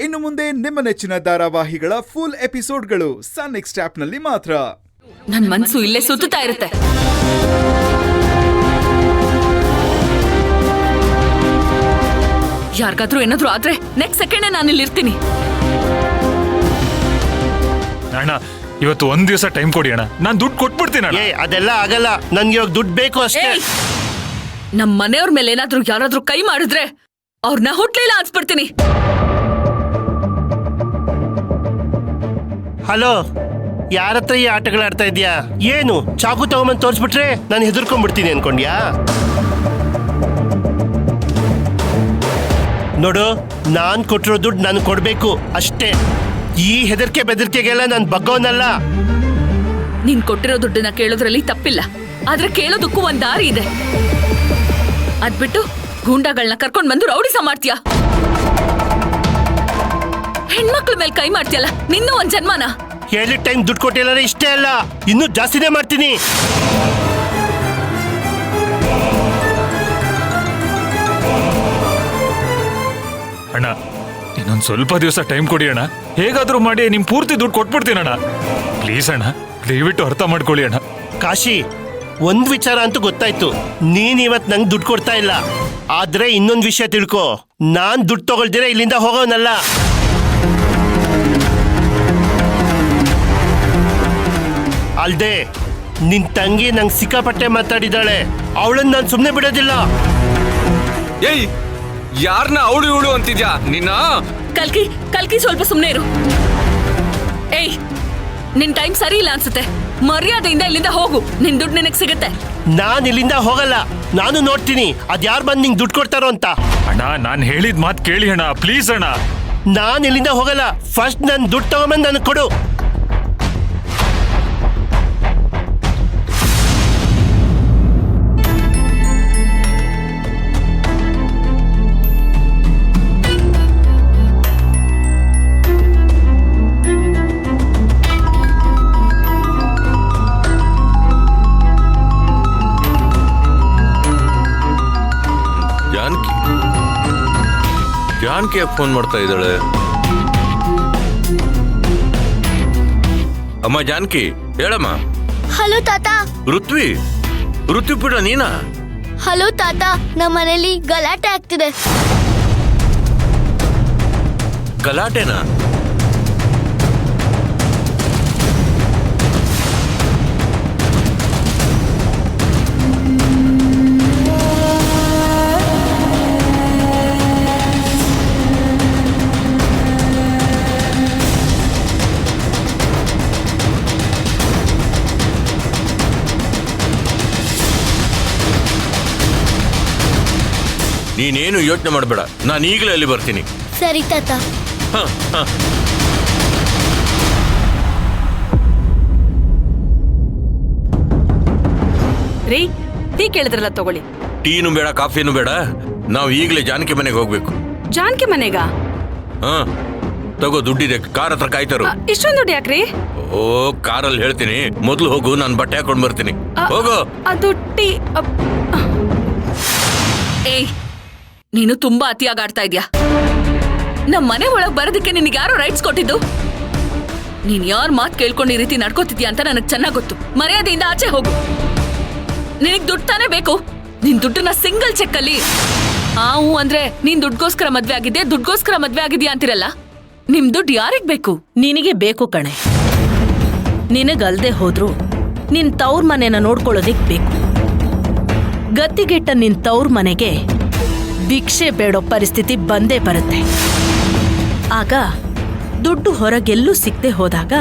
ಇನ್ನು ಮುಂದೆ ನಿಮ್ಮ ನೆಚ್ಚಿನ ಧಾರಾವಾಹಿಗಳ ಫುಲ್ ಎಪಿಸೋಡ್ಗಳು ಸನ್ ನೆಕ್ಸ್ಟ್ ಆಪ್ನಲ್ಲಿ ಮಾತ್ರ. ನನ್ ಮನ್ಸು ಇಲ್ಲೇ ಸುತ್ತುತ್ತಾ ಇರುತ್ತೆ. ಯಾರಿಗಾದ್ರೂ ಏನಾದ್ರೂ ಆದ್ರೆ ನೆಕ್ಸ್ಟ್ ಸೆಕೆಂಡ್ ನಾನು ಇಲ್ಲಿ ಇರ್ತೀನಿ. ಅಣ್ಣ ಇವತ್ತು ಒಂದ್ ದಿವಸ ಟೈಮ್ ಕೊಡಿ ಅಣ್ಣ, ನಾನ್ ದುಡ್ಡು ಕೊಟ್ಬಿಡ್ತೀನಿ ಅಣ್ಣ. ಅದೆಲ್ಲ ಆಗಲ್ಲ, ನನ್ಗೆ ಇವಾಗ ದುಡ್ಡು ಬೇಕು ಅಷ್ಟೇ. ನಮ್ ಮನೆಯವ್ರ ಮೇಲೆ ಏನಾದ್ರೂ ಯಾರಾದ್ರೂ ಕೈ ಮಾಡಿದ್ರೆ ಅವ್ರನ್ನ ಹುಟ್ಲಿಲ್ಲ ಅನ್ಸ್ಬಿಡ್ತೀನಿ. ಹಲೋ, ಯಾರತ್ರ ಈ ಆಟಗಳಾಡ್ತಾ ಇದ್ಯಾ? ಏನು ಚಾಕು ತಗೊಂಬಂದ್ ತೋರ್ಸ್ಬಿಟ್ರೆ ನಾನು ಹೆದರ್ಕೊಂಡ್ಬಿಡ್ತೀನಿ ಅನ್ಕೊಂಡ್ಯಾ? ನೋಡು, ನಾನ್ ಕೊಟ್ಟಿರೋ ದುಡ್ಡು ನಾನು ಕೊಡ್ಬೇಕು ಅಷ್ಟೇ. ಈ ಹೆದರ್ಕೆ ಬೆದರ್ಕೆಗೆಲ್ಲ ನಾನು ಬಗ್ಗೋನಲ್ಲ. ನೀನ್ ಕೊಟ್ಟಿರೋ ದುಡ್ಡನ್ನ ಕೇಳೋದ್ರಲ್ಲಿ ತಪ್ಪಿಲ್ಲ, ಆದ್ರೆ ಕೇಳೋದಕ್ಕೂ ಒಂದ್ ದಾರಿ ಇದೆ. ಅದ್ಬಿಟ್ಟು ಗೂಂಡಾಗಳನ್ನ ಕರ್ಕೊಂಡ್ ಬಂದು ರೌಡಿಸ ಮಾಡ್ತೀಯಾ? ಹೆಣ್ಮಕ್ಳ ಮೇಲೆ ಕೈ ಮಾಡ್ತೀಯಲ್ಲ, ನಿನ್ನೂ ಒಂದ್ ಜನ್ಮನ. ಹೇಳಿದ ಟೈಮ್ ದುಡ್ಡು ಕೊಟ್ಟಿಲ್ಲ ಇಷ್ಟೇ ಅಲ್ಲ, ಇನ್ನೂ ಜಾಸ್ತಿನೇ ಮಾಡ್ತೀನಿ. ಅಣ್ಣ ಇನ್ನೊಂದ್ ಸ್ವಲ್ಪ ದಿವಸ ಟೈಮ್ ಕೊಡಿ ಅಣ್ಣ, ಹೇಗಾದ್ರೂ ಮಾಡಿ ನಿಮ್ ಪೂರ್ತಿ ದುಡ್ಡು ಕೊಟ್ಬಿಡ್ತೀನಿ ಅಣ್ಣ. ಪ್ಲೀಸ್ ಅಣ್ಣ, ದಯವಿಟ್ಟು ಅರ್ಥ ಮಾಡ್ಕೊಳ್ಳಿ ಅಣ್ಣ. ಕಾಶಿ, ಒಂದ್ ವಿಚಾರ ಅಂತೂ ಗೊತ್ತಾಯ್ತು, ನೀನ್ ಇವತ್ ನಂಗೆ ದುಡ್ಡು ಕೊಡ್ತಾ ಇಲ್ಲ. ಆದ್ರೆ ಇನ್ನೊಂದ್ ವಿಷಯ ತಿಳ್ಕೊ, ನಾನ್ ದುಡ್ಡು ತಗೊಳ್ದಿರ ಇಲ್ಲಿಂದ ಹೋಗೋನಲ್ಲ. ಅಲ್ದೆ ನಿನ್ ತಂಗಿ ನಂಗೆ ಸಿಕ್ಕಾಪಟ್ಟೆ ಮಾತಾಡಿದಾಳೆ, ಅವಳನ್ನ ನಾನು ಸುಮ್ನೆ ಬಿಡೋದಿಲ್ಲ. ಏಯ್, ಯಾರನ್ನ ಅವಳು ಇವಳು ಅಂತಿದ್ಯಾ ನಿನ್ನ? ಕಲ್ಕಿ ಸ್ವಲ್ಪ ಸುಮ್ನೆ ಇರು. ಏಯ್, ನಿನ್ ಟೈಮ್ ಸರಿ ಇಲ್ಲ ಅನ್ಸುತ್ತೆ, ಮರ್ಯಾದೆಯಿಂದ ಇಲ್ಲಿಂದ ಹೋಗು. ನಿನ್ ದುಡ್ಡು ನಿನಗ್ ಸಿಗುತ್ತೆ. ನಾನ್ ಇಲ್ಲಿಂದ ಹೋಗಲ್ಲ, ನಾನು ನೋಡ್ತೀನಿ ಅದ್ಯಾರು ಬಂದ್ ನಿಂಗೆ ದುಡ್ಡು ಕೊಡ್ತಾರೋ ಅಂತ. ಅಣ್ಣ ನಾನ್ ಹೇಳಿದ ಮಾತು ಕೇಳಿ ಅಣ್ಣ, ಪ್ಲೀಸ್ ಅಣ್ಣ. ನಾನ್ ಇಲ್ಲಿಂದ ಹೋಗಲ್ಲ, ಫಸ್ಟ್ ನನ್ ದುಡ್ಡು ತಗೊಂಬಂದ್ ನನಗೆ ಕೊಡು. ಜಾನ್ಕಿ ಫೋನ್ ಮಾಡ್ತಾ ಇದ್ದಾಳೆ. ಅಮ್ಮ ಜಾನ್ಕಿ, ಹೇಳಮ್ಮ. ಹಲೋ ತಾತ. ಋತ್ವಿ ಪುಟ ನೀನಾ? ಹಲೋ ತಾತ, ನಮ್ಮ ಮನೇಲಿ ಗಲಾಟೆ ಆಗ್ತಿದೆ. ಗಲಾಟೆನಾ? ನೀನೇನು ಯೋಚನೆ ಮಾಡಬೇಡ, ನಾನು ಈಗಲೇ ಅಲ್ಲಿ ಬರ್ತೀನಿ. ಸರಿ ತಾತ. ರೀ, ಟೀ ಕೇಳಿದ್ರಲ್ಲ, ತಗೊಳ್ಳಿ. ಟೀನು ಬೇಡ, ಕಾಫಿನೂ ಬೇಡ, ನಾವು ಈಗಲೇ ಜಾನಕಿ ಮನೆಗೆ ಹೋಗ್ಬೇಕು. ಜಾನ್ಕಿ ಮನೆಗ? ಹಾ, ತಗೋ, ದುಡ್ಡಿದೆ, ಕಾರ್ ಹತ್ರ ಕಾಯ್ತಾರು. ಇಷ್ಟೊಂದು ದುಡ್ಡು ಯಾಕ್ರಿ? ಓ, ಕಾರಲ್ಲಿ ಹೇಳ್ತೀನಿ, ಮೊದಲು ಹೋಗು, ನಾನು ಬಟ್ಟೆ ಹಾಕೊಂಡ್ ಬರ್ತೀನಿ. ಹೋಗು. ಅದು ಟೀ. ಏಯ್, ನೀನು ತುಂಬಾ ಅತಿಯಾಗಿ ಆಡ್ತಾ ಇದ್ಯಾ. ನಮ್ ಮನೆ ಒಳಗ್ ಬರೋದಕ್ಕೆ ನಿನಗೆ ಯಾರೋ ರೈಟ್ಸ್ ಕೊಟ್ಟಿದ್ದು? ನೀನ್ ಯಾರ ಮಾತ್ ಕೇಳ್ಕೊಂಡು ಈ ರೀತಿ ನಡ್ಕೋತಿದ್ಯಾ ಅಂತ ನನಗ್ ಚೆನ್ನಾಗ್ ಗೊತ್ತು. ಮರ್ಯಾದೆಯಿಂದ ಆಚೆ ಹೋಗು. ನಿನಗ್ ದುಡ್ಡು ತಾನೇ ಬೇಕು. ನಿನ್ ದುಡ್ಡನ್ನ ಸಿಂಗಲ್ ಚೆಕ್ ಅಲ್ಲಿ ಹೂ ಅಂದ್ರೆ ನೀನ್ ದುಡ್ಗೋಸ್ಕರ ಮದ್ವೆ ಆಗಿದ್ಯಾ ಅಂತಿರಲ್ಲ. ನಿಮ್ ದುಡ್ಡು ಯಾರಿಗ್ ಬೇಕು? ನಿನಗೆ ಬೇಕು ಕಣೆ. ನಿನಗಲ್ದೆ ಹೋದ್ರು ನಿನ್ ತವ್ರ ಮನೆನ ನೋಡ್ಕೊಳ್ಳೋದಿಕ್ ಬೇಕು. ಗತ್ತಿಗೆಟ್ಟ ನಿನ್ ತವ್ರ ಮನೆಗೆ ಭಿಕ್ಷೆ ಬೇಡೋ ಪರಿಸ್ಥಿತಿ ಬಂದೇ ಬರುತ್ತೆ. ಆಗ ದುಡ್ಡು ಹೊರಗೆಲ್ಲೂ ಸಿಕ್ಕದೆ ಹೋದಾಗ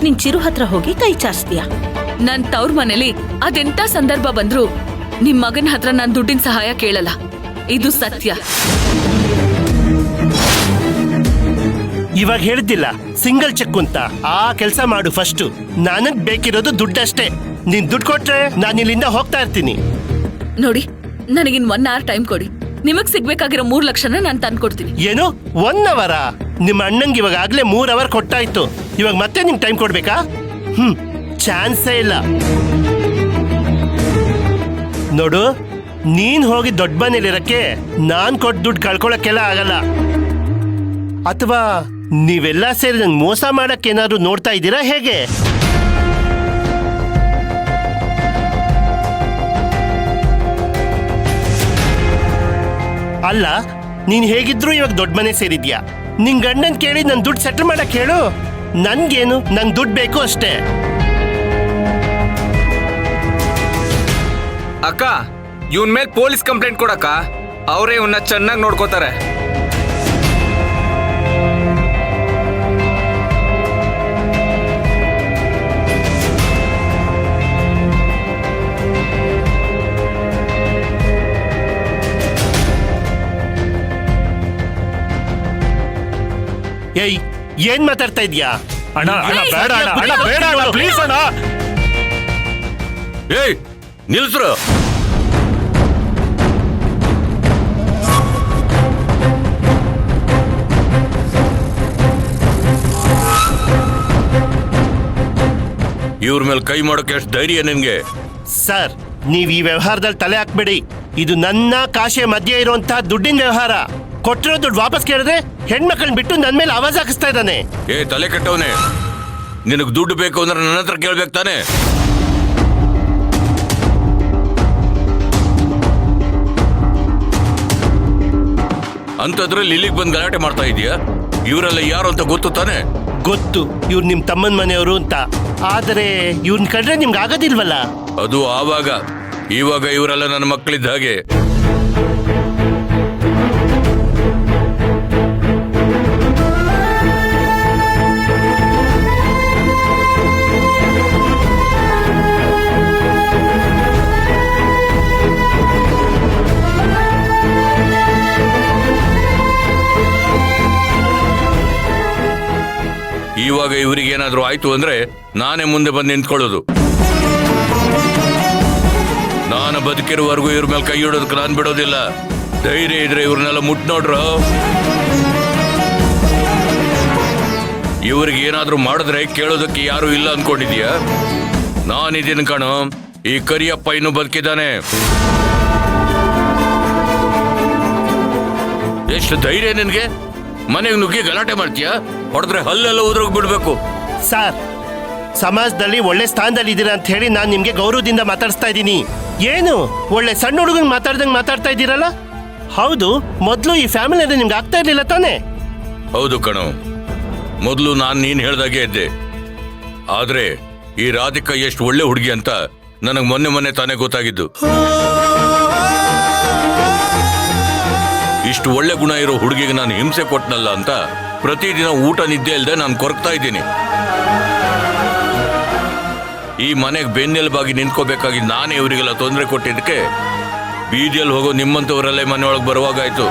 ನಿನ್ ಚಿರು ಹತ್ರ ಹೋಗಿ ಕೈ ಚಾಚ್ತೀಯ. ನನ್ ತವ್ರ ಮನೇಲಿ ಅದೆಂತ ಸಂದರ್ಭ ಬಂದ್ರು ನಿಮ್ ಮಗನ ಹತ್ರ ನಾನ್ ದುಡ್ಡಿನ ಸಹಾಯ ಕೇಳಲ್ಲ. ಇದು ಸತ್ಯ. ಇವಾಗ ಹೇಳಿದ್ದಿಲ್ಲ ಸಿಂಗಲ್ ಚೆಕ್ ಅಂತ, ಆ ಕೆಲಸ ಮಾಡು ಫಸ್ಟ್. ನನಗ್ ಬೇಕಿರೋದು ದುಡ್ಡಷ್ಟೇ. ನೀನ್ ದುಡ್ಡು ಕೊಟ್ರೆ ನಾನು ಇಲ್ಲಿಂದ ಹೋಗ್ತಾ ಇರ್ತೀನಿ. ನೋಡಿ, ನನಗಿನ್ 1 hour ಟೈಮ್ ಕೊಡಿ. ನಿಮಗ್ ಸಿಗ್ಬೇಕಾಗಿರೋ 3 ಲಕ್ಷನ ನಾನು ತಂದ್ಕೊಡ್ತೀನಿ. ಏನು 1 hour? ನಿಮ್ಮ ಅಣ್ಣಂಗೆ ಇವಾಗ ಆಗ್ಲೇ 3 hour ಕೊಟ್ಟಾಯ್ತು, ಇವಾಗ ಮತ್ತೆ ನಿಮ್ಗೆ ಟೈಮ್ ಕೊಡ್ಬೇಕಾ? ಚಾನ್ಸೇ ಇಲ್ಲ. ನೋಡು, ನೀನ್ ಹೋಗಿ ದೊಡ್ಡ ಮನೇಲಿರಕ್ಕೆ ನಾನ್ ಕೊಟ್ಟು ದುಡ್ಡು ಕಳ್ಕೊಳಕ್ಕೆಲ್ಲ ಆಗಲ್ಲ. ಅಥವಾ ನೀವೆಲ್ಲ ಸೇರಿ ನಂಗೆ ಮೋಸ ಮಾಡಕ್ಕೆ ಏನಾದ್ರು ನೋಡ್ತಾ ಇದ್ದೀರಾ ಹೇಗೆ? ಅಲ್ಲ, ನೀನ್ ಹೇಗಿದ್ರು ಇವಾಗ ದೊಡ್ಡ ಮನೆ ಸೇರಿದ್ಯಾ. ನಿನ್ ಗಂಡನ್ ಕೇಳಿ ನನ್ ದುಡ್ಡು ಸೆಟ್ಲ್ ಮಾಡಕ್ ಹೇಳು. ನನ್ಗೇನು, ನಂಗೆ ದುಡ್ಡು ಬೇಕು ಅಷ್ಟೇ. ಅಕ್ಕ, ಇವನ್ ಮೇಲೆ ಪೊಲೀಸ್ ಕಂಪ್ಲೇಂಟ್ ಕೊಡಕ್ಕ. ಅವರೇ ಇವನ್ನ ಚೆನ್ನಾಗಿ ನೋಡ್ಕೋತಾರೆ. ಏಯ್, ಏನ್ ಮಾತಾಡ್ತಾ ಇದ್ಯಾ? ಅಣ್ಣ ಅಣ್ಣ ಬೇಡ ಅಣ್ಣ, ಅಣ್ಣ ಬೇಡ ಅಣ್ಣ, ಪ್ಲೀಸ್ ಅಣ್ಣ. ಏಯ್ ನಿಲ್ಸ್ರು. ಇವ್ರ ಮೇಲೆ ಕೈ ಮಾಡೋಕೆ ಎಷ್ಟು ಧೈರ್ಯ ನಿನ್ಗೆ? ಸರ್, ನೀವ್ ಈ ವ್ಯವಹಾರದಲ್ಲಿ ತಲೆ ಹಾಕ್ಬೇಡಿ. ಇದು ನನ್ನ ಕಾಶೆ ಮಧ್ಯೆ ಇರುವಂತಹ ದುಡ್ಡಿನ ವ್ಯವಹಾರ. ಕೊಟ್ಟಿರೋ ದುಡ್ಡು ವಾಪಸ್ ಕೇಳಿದ್ರೆ ಹೆಣ್ಮಕ್ಳನ್ನ ಬಿಟ್ಟು ನನ್ ಮೇಲೆ ಆವಾಜ್ ಹಾಕಿಸ್ತಾ ಇದ್ದಾನೆ. ಏ ತಲೆ ಕೆಟ್ಟವನೇ, ನಿನಗ್ ದುಡ್ಡು ಬೇಕು ಅಂದ್ರೆ ನನ್ನ ಹತ್ರ ಕೇಳ್ಬೇಕು ತಾನೆ? ಅಂತದ್ರಲ್ಲಿ ಇಲ್ಲಿಗೆ ಬಂದು ಗಲಾಟೆ ಮಾಡ್ತಾ ಇದೀಯಾ? ಇವರೆಲ್ಲ ಯಾರು ಅಂತ ಗೊತ್ತು ತಾನೆ? ಗೊತ್ತು, ಇವ್ರು ನಿಮ್ ತಮ್ಮನ ಮನೆಯವರು ಅಂತ. ಆದರೆ ಇವ್ರನ್ನ ಕಂಡ್ರೆ ನಿಮ್ಗೆ ಆಗೋದಿಲ್ವಲ್ಲ? ಅದು ಆವಾಗ. ಇವಾಗ ಇವರೆಲ್ಲ ನನ್ನ ಮಕ್ಕಳಿದ್ದ ಹಾಗೆ. ಇವಾಗ ಇವರಿಗೆ ಏನಾದ್ರೂ ಆಯ್ತು ಅಂದ್ರೆ ನಾನೇ ಮುಂದೆ ಬಂದು ನಿಂತ್ಕೊಳ್ಳೋದು. ನಾನು ಬದುಕಿರುವವರೆಗೂ ಇವ್ರ ಮೇಲೆ ಕೈ ಇಡೋದಕ್ಕೆ ನಾನು ಬಿಡೋದಿಲ್ಲ. ಧೈರ್ಯ ಇದ್ರೆ ಇವ್ರನ್ನೆಲ್ಲ ಮುಟ್ ನೋಡ್ರು. ಇವ್ರಿಗೆ ಏನಾದ್ರೂ ಮಾಡಿದ್ರೆ ಕೇಳೋದಕ್ಕೆ ಯಾರು ಇಲ್ಲ ಅನ್ಕೊಂಡಿದ್ಯಾ? ನಾನಿದ್ದೀನಿ ಕಣೋ. ಈ ಕರಿಯಪ್ಪ ಇನ್ನೂ ಬದುಕಿದ್ದಾನೆ. ಎಷ್ಟು ಧೈರ್ಯ ನಿನ್ಗೆ? ಮನೆಗೆ ನುಗ್ಗಿ ಗಲಾಟೆ ಮಾಡ್ತೀಯಾ? ಹೊಡೆದ್ರೆ ಹಲ್ಲೆಲ್ಲ ಉದ್ರೋಗ್ ಬಿಡ್ಬೇಕು. ಸರ್, ಸಮಾಜದಲ್ಲಿ ಒಳ್ಳೆ ಸ್ಥಾನದಲ್ಲಿ ಇದ್ದೀರಾ ಅಂತ ಹೇಳಿ ನಾನು ನಿಮ್ಗೆ ಗೌರವದಿಂದ ಮಾತಾಡಿಸ್ತಾ ಇದ್ದೀನಿ. ಏನು ಒಳ್ಳೆ ಸಣ್ಣ ಹುಡುಗನ್ ಮಾತಾಡ್ದಂಗೆ ಮಾತಾಡ್ತಾ ಇದ್ದೀರಲ್ಲ? ಹೌದು, ಮೊದಲು ಈ ಫ್ಯಾಮಿಲಿ ಅಂದ್ರೆ ನಿಮ್ಗೆ ಆಗ್ತಾ ಇರ್ಲಿಲ್ಲ ತಾನೆ? ಹೌದು ಕಣೋ, ಮೊದಲು ನಾನು ನೀನ್ ಹೇಳ್ದಾಗೆ ಇದ್ದೆ. ಆದ್ರೆ ಈ ರಾಧಿಕಾ ಎಷ್ಟು ಒಳ್ಳೆ ಹುಡುಗಿ ಅಂತ ನನಗೆ ಮೊನ್ನೆ ತಾನೇ ಗೊತ್ತಾಗಿದ್ದು. ಇಷ್ಟು ಒಳ್ಳೆ ಗುಣ ಇರೋ ಹುಡುಗಿಗೆ ನಾನು ಹಿಂಸೆ ಕೊಟ್ಟನಲ್ಲ ಅಂತ ಪ್ರತಿದಿನ ಊಟ ನಿದ್ದೆ ಇಲ್ಲದೆ ನಾನು ಕೊರಗ್ತಾ ಇದ್ದೀನಿ. ಈ ಮನೆಗೆ ಬೆನ್ನೆಲುಬಾಗಿ ನಿಂತ್ಕೋಬೇಕಾಗಿ ನಾನೇ ಇವರಿಗೆಲ್ಲ ತೊಂದರೆ ಕೊಟ್ಟಿದ್ದಕ್ಕೆ ಬೀದಿಯಲ್ಲಿ ಹೋಗೋ ನಿಮ್ಮಂತವರಲ್ಲೇ ಮನೆಯೊಳಗೆ ಬರುವಾಗಾಯ್ತು.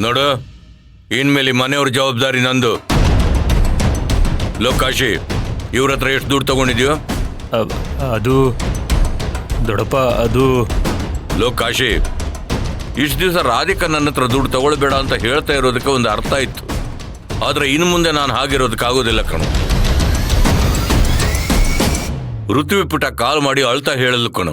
ನೋಡು, ಇನ್ಮೇಲೆ ಮನೆಯವ್ರ ಜವಾಬ್ದಾರಿ ನಂದು. ಲೋಕಾಶಿ, ಇವ್ರ ಹತ್ರ ಎಷ್ಟು ದುಡ್ಡು ತಗೊಂಡಿದ್ಯೋ? ಅದು ದೊಡ್ಡಪ್ಪ, ಅದು ಲೋಕಾಶಿ, ಇಷ್ಟು ದಿವಸ ರಾಧಿಕಾ ನನ್ನ ಹತ್ರ ದುಡ್ಡು ತಗೊಳ್ಬೇಡ ಅಂತ ಹೇಳ್ತಾ ಇರೋದಕ್ಕೆ ಒಂದು ಅರ್ಥ ಇತ್ತು. ಆದ್ರೆ ಇನ್ನು ಮುಂದೆ ನಾನು ಹಾಗಿರೋದಕ್ಕಾಗೋದಿಲ್ಲ ಕಣು. ಋತುವಿ ಪುಟ ಕಾಲ್ ಮಾಡಿ ಅಳ್ತಾ ಹೇಳಲು ಕಣು.